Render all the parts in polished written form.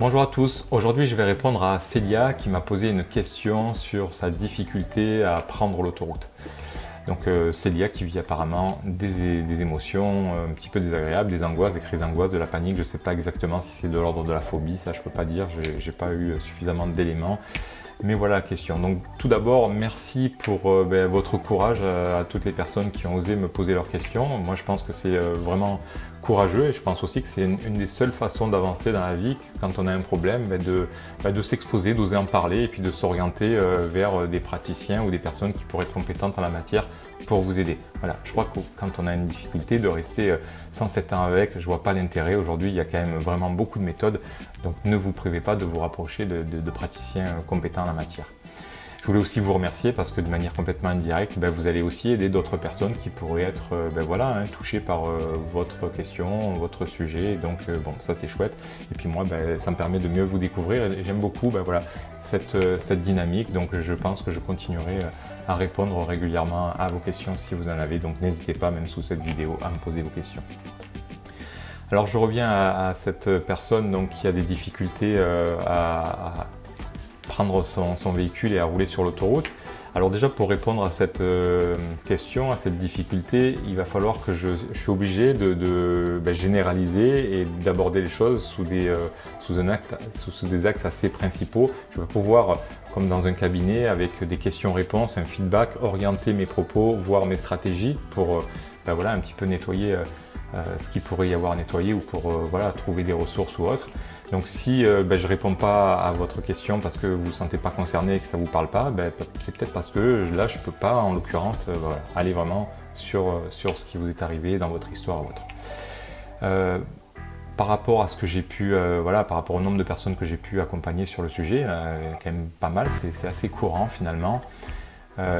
Bonjour à tous, aujourd'hui je vais répondre à Célia qui m'a posé une question sur sa difficulté à prendre l'autoroute. Donc Célia qui vit apparemment des émotions un petit peu désagréables, des angoisses, des crises d'angoisse, de la panique. Je ne sais pas exactement si c'est de l'ordre de la phobie, ça je ne peux pas dire, j'ai pas eu suffisamment d'éléments. Mais voilà la question. Donc tout d'abord, merci pour votre courage à toutes les personnes qui ont osé me poser leurs questions. Moi je pense que c'est vraiment courageux et je pense aussi que c'est une des seules façons d'avancer dans la vie quand on a un problème, de s'exposer, d'oser en parler et puis de s'orienter vers des praticiens ou des personnes qui pourraient être compétentes en la matière pour vous aider. Voilà, je crois que quand on a une difficulté de rester sans 7 ans avec, je vois pas l'intérêt. Aujourd'hui, il y a quand même vraiment beaucoup de méthodes, donc ne vous privez pas de vous rapprocher de praticiens compétents en la matière. Je voulais aussi vous remercier parce que de manière complètement indirecte, vous allez aussi aider d'autres personnes qui pourraient être touchées par votre question, votre sujet. Donc bon, ça c'est chouette. Et puis moi, ça me permet de mieux vous découvrir et j'aime beaucoup cette dynamique. Donc je pense que je continuerai à répondre régulièrement à vos questions si vous en avez. Donc n'hésitez pas, même sous cette vidéo, à me poser vos questions. Alors je reviens à cette personne donc, qui a des difficultés à prendre son véhicule et à rouler sur l'autoroute. Alors déjà pour répondre à cette question, à cette difficulté, il va falloir que je suis obligé de généraliser et d'aborder les choses sous des axes assez principaux. Je vais pouvoir, comme dans un cabinet, avec des questions-réponses, un feedback, orienter mes propos, voir mes stratégies pour un petit peu nettoyer ce qu'il pourrait y avoir à nettoyer ou pour trouver des ressources ou autres. Donc si je ne réponds pas à votre question parce que vous ne vous sentez pas concerné et que ça ne vous parle pas, c'est peut-être parce que là je ne peux pas en l'occurrence aller vraiment sur ce qui vous est arrivé dans votre histoire ou autre. Par rapport à ce que j'ai pu, par rapport au nombre de personnes que j'ai pu accompagner sur le sujet, quand même pas mal, c'est assez courant finalement.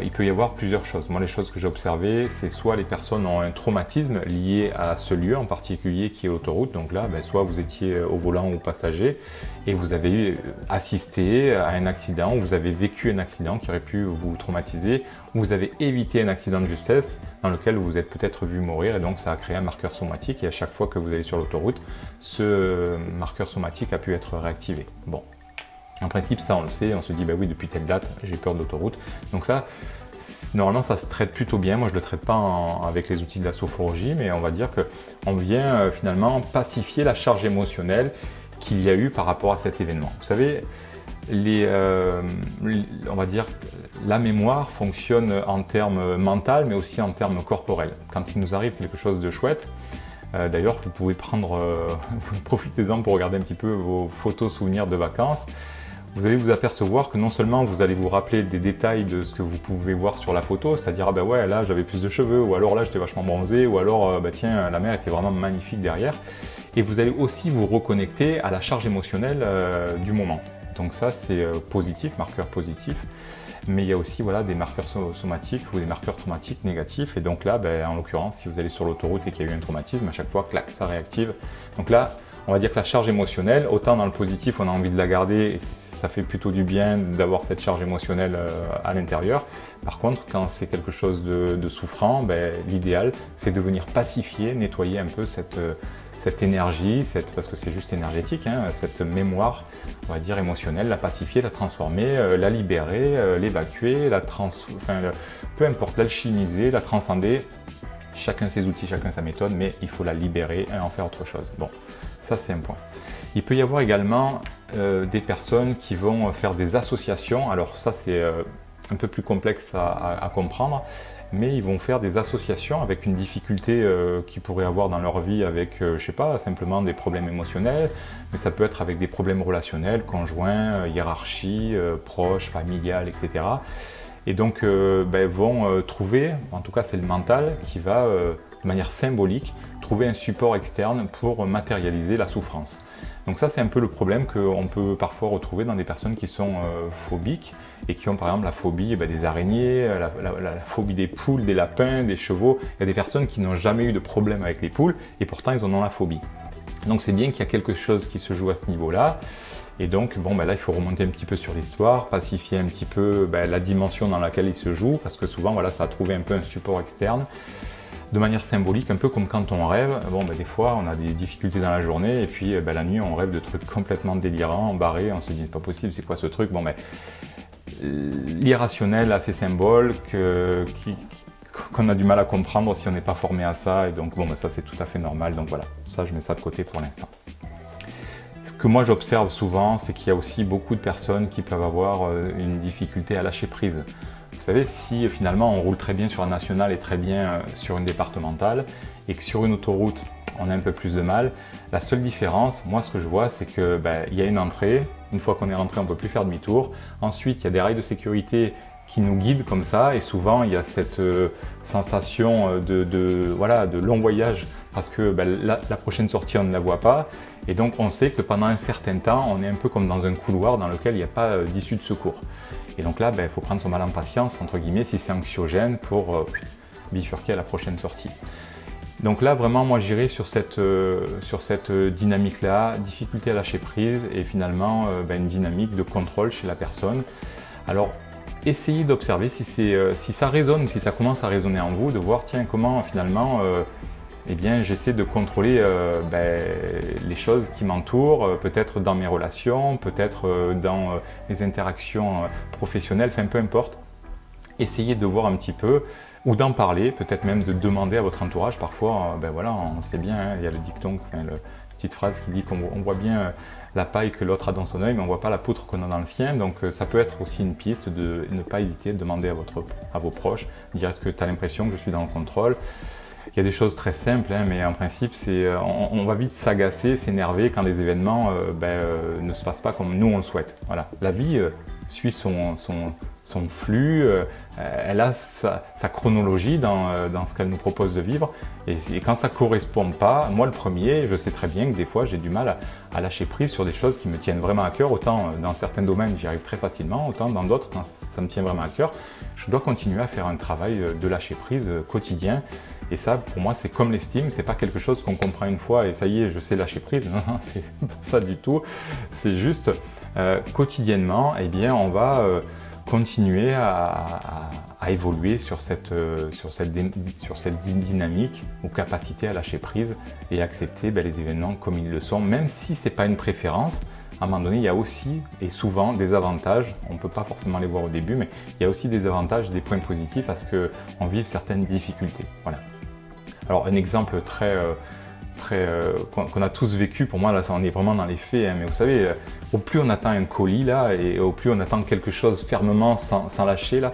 Il peut y avoir plusieurs choses. Moi, les choses que j'ai observées, c'est soit les personnes ont un traumatisme lié à ce lieu en particulier qui est l'autoroute. Donc là, soit vous étiez au volant ou passager et vous avez assisté à un accident, ou vous avez vécu un accident qui aurait pu vous traumatiser, ou vous avez évité un accident de justesse dans lequel vous vous êtes peut-être vu mourir et donc ça a créé un marqueur somatique et à chaque fois que vous allez sur l'autoroute, ce marqueur somatique a pu être réactivé. Bon. En principe, ça on le sait, on se dit oui, depuis telle date, j'ai peur de l'autoroute. Donc ça, normalement, ça se traite plutôt bien. Moi, je ne le traite pas avec les outils de la sophrologie, mais on va dire qu'on vient finalement pacifier la charge émotionnelle qu'il y a eu par rapport à cet événement. Vous savez, on va dire la mémoire fonctionne en termes mental, mais aussi en termes corporels. Quand il nous arrive quelque chose de chouette, d'ailleurs, vous pouvez profitez-en pour regarder un petit peu vos photos souvenirs de vacances. Vous allez vous apercevoir que non seulement vous allez vous rappeler des détails de ce que vous pouvez voir sur la photo, c'est-à-dire là j'avais plus de cheveux, ou alors là j'étais vachement bronzé, ou alors tiens la mer était vraiment magnifique derrière, et vous allez aussi vous reconnecter à la charge émotionnelle du moment. Donc ça c'est positif, marqueur positif. Mais il y a aussi des marqueurs somatiques ou des marqueurs traumatiques négatifs. Et donc là, en l'occurrence, si vous allez sur l'autoroute et qu'il y a eu un traumatisme, à chaque fois, clac, ça réactive. Donc là, on va dire que la charge émotionnelle, autant dans le positif, on a envie de la garder, et ça fait plutôt du bien d'avoir cette charge émotionnelle à l'intérieur. Par contre, quand c'est quelque chose de souffrant, l'idéal, c'est de venir pacifier, nettoyer un peu cette énergie, parce que c'est juste énergétique, cette mémoire, on va dire émotionnelle, la pacifier, la transformer, la libérer, l'évacuer, peu importe, l'alchimiser, la transcender. Chacun ses outils, chacun sa méthode, mais il faut la libérer et en faire autre chose. Bon, ça c'est un point. Il peut y avoir également des personnes qui vont faire des associations. Alors ça c'est un peu plus complexe à comprendre, mais ils vont faire des associations avec une difficulté qu'ils pourraient avoir dans leur vie avec, je sais pas, simplement des problèmes émotionnels, mais ça peut être avec des problèmes relationnels, conjoints, hiérarchie, proches, familiales, etc. Et donc vont trouver, en tout cas c'est le mental qui va, de manière symbolique, trouver un support externe pour matérialiser la souffrance. Donc ça c'est un peu le problème qu'on peut parfois retrouver dans des personnes qui sont phobiques et qui ont par exemple la phobie des araignées, la phobie des poules, des lapins, des chevaux. Il y a des personnes qui n'ont jamais eu de problème avec les poules et pourtant ils en ont la phobie. Donc c'est bien qu'il y a quelque chose qui se joue à ce niveau-là. Et donc bon, là il faut remonter un petit peu sur l'histoire, pacifier un petit peu la dimension dans laquelle il se joue, parce que souvent voilà, ça a trouvé un peu un support externe, de manière symbolique, un peu comme quand on rêve. Bon, des fois on a des difficultés dans la journée, et puis la nuit on rêve de trucs complètement délirants, barrés, on se dit c'est pas possible, c'est quoi ce truc? Bon, l'irrationnel a ces symboles qu'on a du mal à comprendre si on n'est pas formé à ça, et donc ça c'est tout à fait normal, donc voilà, ça je mets ça de côté pour l'instant. Ce que moi j'observe souvent, c'est qu'il y a aussi beaucoup de personnes qui peuvent avoir une difficulté à lâcher prise. Vous savez, si finalement on roule très bien sur un national et très bien sur une départementale, et que sur une autoroute on a un peu plus de mal, la seule différence, moi ce que je vois, c'est que y a une entrée, une fois qu'on est rentré on ne peut plus faire demi-tour, ensuite il y a des rails de sécurité qui nous guident comme ça, et souvent il y a cette sensation de long voyage, parce que la prochaine sortie on ne la voit pas, et donc on sait que pendant un certain temps on est un peu comme dans un couloir dans lequel il n'y a pas d'issue de secours. Et donc là il faut prendre son mal en patience, entre guillemets, si c'est anxiogène, pour bifurquer à la prochaine sortie. Donc là vraiment moi j'irai sur cette dynamique là, difficulté à lâcher prise, et finalement une dynamique de contrôle chez la personne. Alors essayez d'observer si ça résonne, si ça commence à résonner en vous, de voir tiens comment finalement j'essaie de contrôler les choses qui m'entourent, peut-être dans mes relations, peut-être dans mes interactions professionnelles, enfin peu importe. Essayez de voir un petit peu, ou d'en parler, peut-être même de demander à votre entourage. Parfois, on sait bien, hein, il y a le dicton, la petite phrase qui dit qu'on voit bien la paille que l'autre a dans son œil, mais on ne voit pas la poutre qu'on a dans le sien. Donc ça peut être aussi une piste de ne pas hésiter à demander à vos proches, dire est-ce que tu as l'impression que je suis dans le contrôle? Il y a des choses très simples, hein, mais en principe, on va vite s'agacer, s'énerver quand les événements ne se passent pas comme nous on le souhaite. Voilà. La vie suit son flux, elle a sa chronologie dans ce qu'elle nous propose de vivre, et quand ça ne correspond pas, moi le premier, je sais très bien que des fois j'ai du mal à lâcher prise sur des choses qui me tiennent vraiment à cœur. Autant dans certains domaines j'y arrive très facilement, autant dans d'autres, quand ça me tient vraiment à cœur, je dois continuer à faire un travail de lâcher prise quotidien. Et ça, pour moi, c'est comme l'estime, c'est pas quelque chose qu'on comprend une fois et ça y est, je sais lâcher prise. Non, c'est pas ça du tout. C'est juste quotidiennement, on va continuer à évoluer sur cette dynamique ou capacité à lâcher prise et accepter les événements comme ils le sont, même si c'est pas une préférence. À un moment donné, il y a aussi et souvent des avantages, on ne peut pas forcément les voir au début, mais il y a aussi des avantages, des points positifs à ce qu'on vive certaines difficultés. Voilà. Alors un exemple qu'on a tous vécu, pour moi là on est vraiment dans les faits, hein, mais vous savez, au plus on attend un colis là, et au plus on attend quelque chose fermement sans lâcher là,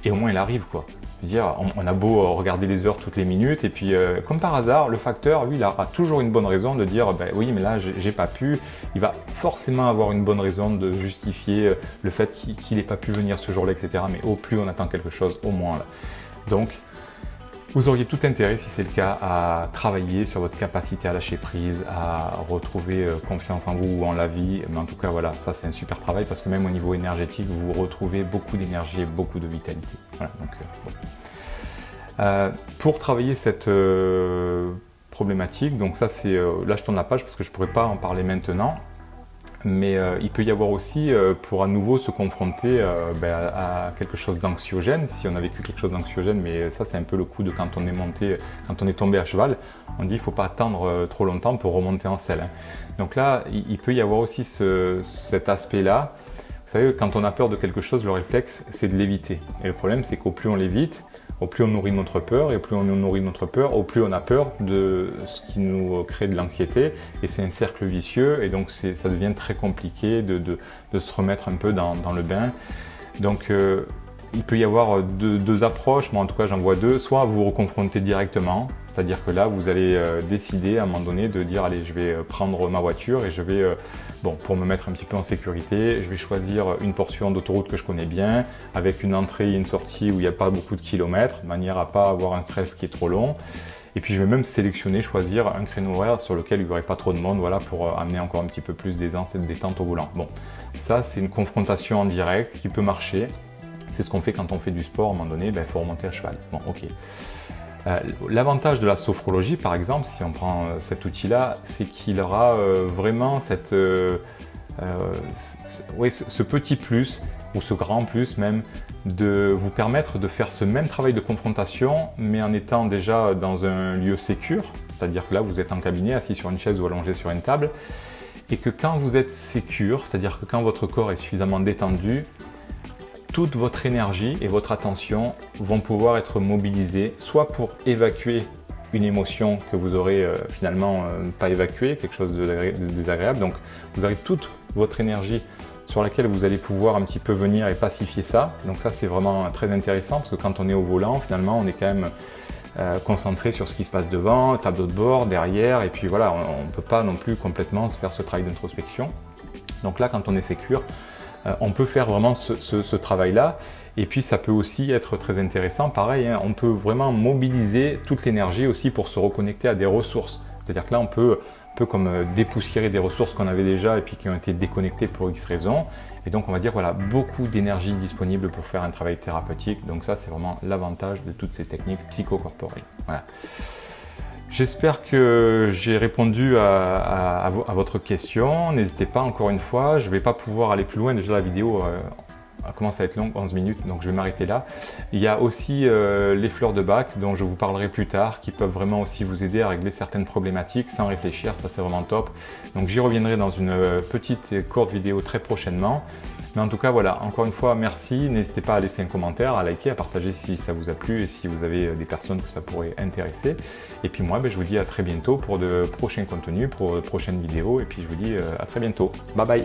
et au moins il arrive quoi. Je veux dire, on a beau regarder les heures toutes les minutes, et puis comme par hasard, le facteur, lui, il aura toujours une bonne raison de dire oui, mais là, j'ai pas pu. Il va forcément avoir une bonne raison de justifier le fait qu'il n'ait pas pu venir ce jour-là, etc. Mais au plus on attend quelque chose, au moins là. Donc, vous auriez tout intérêt, si c'est le cas, à travailler sur votre capacité à lâcher prise, à retrouver confiance en vous ou en la vie. Mais en tout cas, voilà, ça c'est un super travail, parce que même au niveau énergétique, vous retrouvez beaucoup d'énergie et beaucoup de vitalité. Voilà, donc, pour travailler cette problématique, donc ça c'est, là je tourne la page parce que je ne pourrais pas en parler maintenant, mais il peut y avoir aussi, pour à nouveau se confronter à quelque chose d'anxiogène, si on a vécu quelque chose d'anxiogène, mais ça c'est un peu le coup de quand on est tombé à cheval, on dit il ne faut pas attendre trop longtemps pour remonter en selle. Hein. Donc là, il peut y avoir aussi cet aspect-là. Vous savez, quand on a peur de quelque chose, le réflexe c'est de l'éviter. Et le problème c'est qu'au plus on l'évite, au plus on nourrit notre peur, et au plus on nourrit notre peur, au plus on a peur de ce qui nous crée de l'anxiété, et c'est un cercle vicieux, et donc ça devient très compliqué de se remettre un peu dans le bain. Donc il peut y avoir deux approches, moi en tout cas j'en vois deux, soit vous vous reconfrontez directement, c'est-à-dire que là vous allez décider à un moment donné de dire allez je vais prendre ma voiture et je vais, pour me mettre un petit peu en sécurité, je vais choisir une portion d'autoroute que je connais bien, avec une entrée et une sortie où il n'y a pas beaucoup de kilomètres, de manière à ne pas avoir un stress qui est trop long. Et puis je vais même sélectionner, choisir un créneau horaire sur lequel il n'y aurait pas trop de monde, voilà, pour amener encore un petit peu plus d'aisance et de détente au volant. Bon, ça c'est une confrontation en direct qui peut marcher. C'est ce qu'on fait quand on fait du sport, à un moment donné, il faut remonter à cheval. Bon, ok. L'avantage de la sophrologie, par exemple, si on prend cet outil-là, c'est qu'il aura vraiment cette, ce petit plus, ou ce grand plus même, de vous permettre de faire ce même travail de confrontation, mais en étant déjà dans un lieu sécure, c'est-à-dire que là, vous êtes en cabinet, assis sur une chaise ou allongé sur une table, et que quand vous êtes sécure, c'est-à-dire que quand votre corps est suffisamment détendu, toute votre énergie et votre attention vont pouvoir être mobilisées, soit pour évacuer une émotion que vous aurez finalement pas évacuée, quelque chose de désagréable. Donc vous avez toute votre énergie sur laquelle vous allez pouvoir un petit peu venir et pacifier ça. Donc ça, c'est vraiment très intéressant parce que quand on est au volant, finalement, on est quand même concentré sur ce qui se passe devant, tableau de bord, derrière, et puis voilà, on ne peut pas non plus complètement se faire ce travail d'introspection. Donc là, quand on est sécure, on peut faire vraiment ce travail-là. Et puis ça peut aussi être très intéressant, pareil, hein, on peut vraiment mobiliser toute l'énergie aussi pour se reconnecter à des ressources. C'est-à-dire que là, on peut un peu comme dépoussiérer des ressources qu'on avait déjà et puis qui ont été déconnectées pour X raisons. Et donc on va dire voilà, beaucoup d'énergie disponible pour faire un travail thérapeutique. Donc ça, c'est vraiment l'avantage de toutes ces techniques psychocorporelles. Voilà. J'espère que j'ai répondu à votre question. N'hésitez pas, encore une fois, je ne vais pas pouvoir aller plus loin. Déjà, la vidéo commence à être longue, 11 minutes, donc je vais m'arrêter là. Il y a aussi les fleurs de Bach, dont je vous parlerai plus tard, qui peuvent vraiment aussi vous aider à régler certaines problématiques sans réfléchir. Ça, c'est vraiment top. Donc j'y reviendrai dans une petite et courte vidéo très prochainement. Mais en tout cas, voilà, encore une fois, merci. N'hésitez pas à laisser un commentaire, à liker, à partager si ça vous a plu et si vous avez des personnes que ça pourrait intéresser. Et puis moi, je vous dis à très bientôt pour de prochains contenus, pour de prochaines vidéos. Et puis je vous dis à très bientôt. Bye bye!